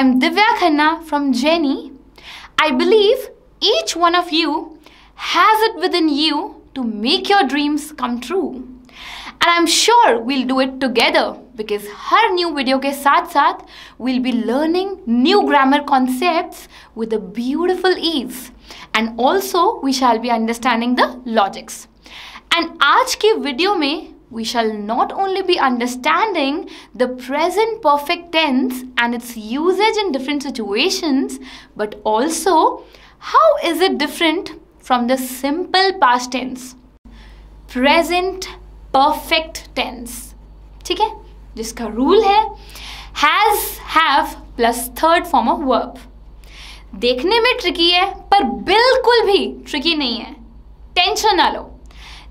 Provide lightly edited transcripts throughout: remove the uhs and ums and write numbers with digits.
I'm Divya Khanna from Genie. I believe each one of you has it within you to make your dreams come true. And I'm sure we'll do it together because her new video के साथ साथ we'll be learning new grammar concepts with a beautiful ease. And also we shall be understanding the logics. And आज की video में we shall not only be understanding the present perfect tense and its usage in different situations, but also how is it different from the simple past tense. Present perfect tense, ठीक है, जिसका rule है has, have plus third form of verb. देखने में tricky है पर बिल्कुल भी ट्रिकी नहीं है, टेंशन ना लो.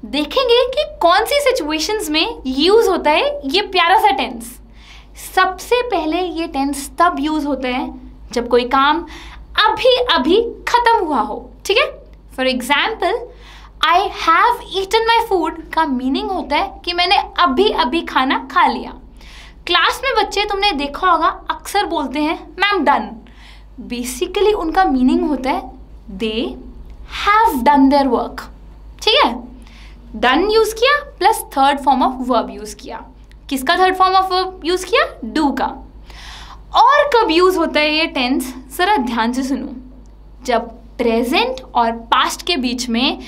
देखेंगे कि कौन सी सिचुएशंस में यूज होता है ये प्यारा सा टेंस. सबसे पहले ये टेंस तब यूज होता है जब कोई काम अभी अभी खत्म हुआ हो, ठीक है. For example, I have eaten my food का मीनिंग होता है कि मैंने अभी अभी खाना खा लिया. क्लास में बच्चे तुमने देखा होगा अक्सर बोलते हैं मैम डन. बेसिकली उनका मीनिंग होता है they have done their work, ठीक है. डन यूज किया plus third form of verb use किया. किसका third form of verb use किया? डू का. और कब यूज होता है ये टेंस, जरा ध्यान से सुनो. जब प्रेजेंट और पास्ट के बीच में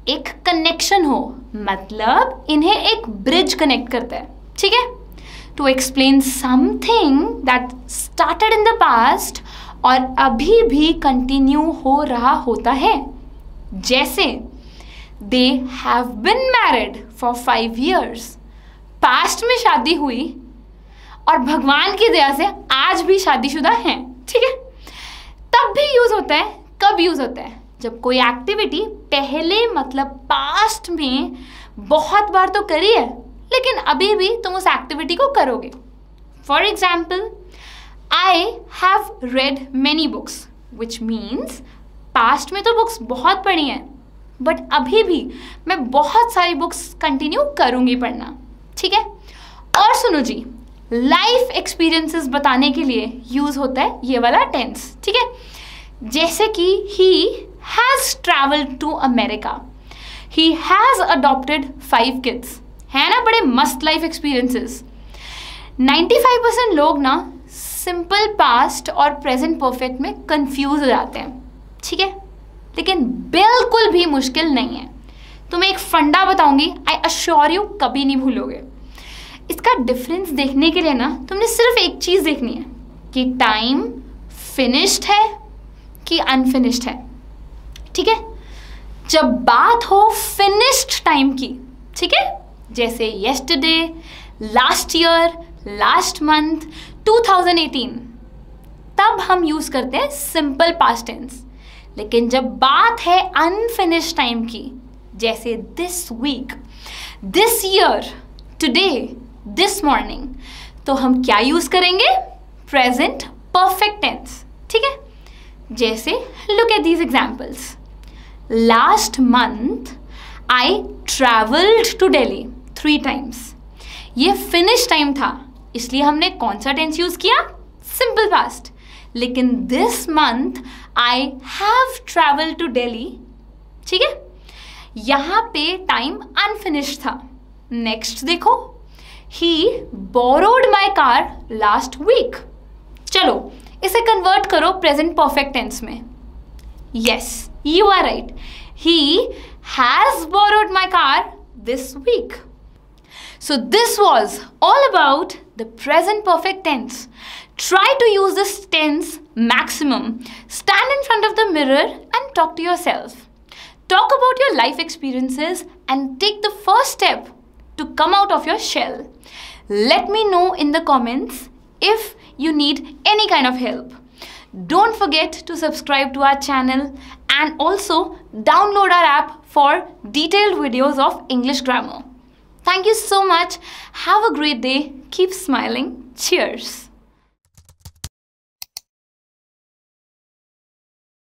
एक कनेक्शन हो, मतलब इन्हें एक ब्रिज कनेक्ट करता है, ठीक है. To explain something that started in the past और अभी भी कंटिन्यू हो रहा होता है. जैसे They have been married for 5 years. Past में शादी हुई और भगवान की दया से आज भी शादीशुदा हैं, ठीक है. तब भी यूज होता है. कब यूज होता है? जब कोई एक्टिविटी पहले मतलब पास्ट में बहुत बार तो करी है लेकिन अभी भी तुम उस एक्टिविटी को करोगे. For example, I have read many books which means past में तो बुक्स बहुत पढ़ी हैं बट अभी भी मैं बहुत सारी बुक्स कंटिन्यू करूंगी पढ़ना, ठीक है. और सुनो जी, लाइफ एक्सपीरियंसेस बताने के लिए यूज होता है ये वाला टेंस, ठीक है. जैसे कि he has travelled to America, he has adopted 5 kids. है ना बड़े मस्त लाइफ एक्सपीरियंसेस. 95% लोग ना सिंपल पास्ट और प्रेजेंट परफेक्ट में कंफ्यूज हो जाते हैं, ठीक है. लेकिन बिल्कुल भी मुश्किल नहीं है. तुम्हें एक फंडा बताऊंगी, आई अश्योर यू कभी नहीं भूलोगे. इसका डिफरेंस देखने के लिए ना तुमने सिर्फ एक चीज़ देखनी है कि टाइम फिनिश्ड है कि अनफिनिश्ड है, ठीक है. जब बात हो फिनिश्ड टाइम की, ठीक है, जैसे yesterday, last year, last month, 2018, तब हम यूज़ करते हैं सिंपल पास्ट टेंस. लेकिन जब बात है अनफिनिश्ड टाइम की, जैसे this week, this year, today, this morning, तो हम क्या यूज करेंगे? प्रेजेंट परफेक्ट टेंस, ठीक है. जैसे look at these examples. Last month I travelled to Delhi 3 times. ये फिनिश टाइम था इसलिए हमने कौन सा टेंस यूज किया? Simple past. लेकिन this month I have travelled to Delhi, ठीक है, यहाँ पे टाइम अनफिनिश्ड था. नेक्स्ट देखो, he borrowed my car last week. चलो इसे कन्वर्ट करो प्रेजेंट परफेक्ट टेंस में. Yes, you are right, he has borrowed my car this week. So this was all about the present perfect tense. Try to use this tense maximum. Stand in front of the mirror and talk to yourself. Talk about your life experiences and take the first step to come out of your shell. Let me know in the comments if you need any kind of help. Don't forget to subscribe to our channel and also download our app for detailed videos of English grammar. Thank you so much. Have a great day. Keep smiling. Cheers.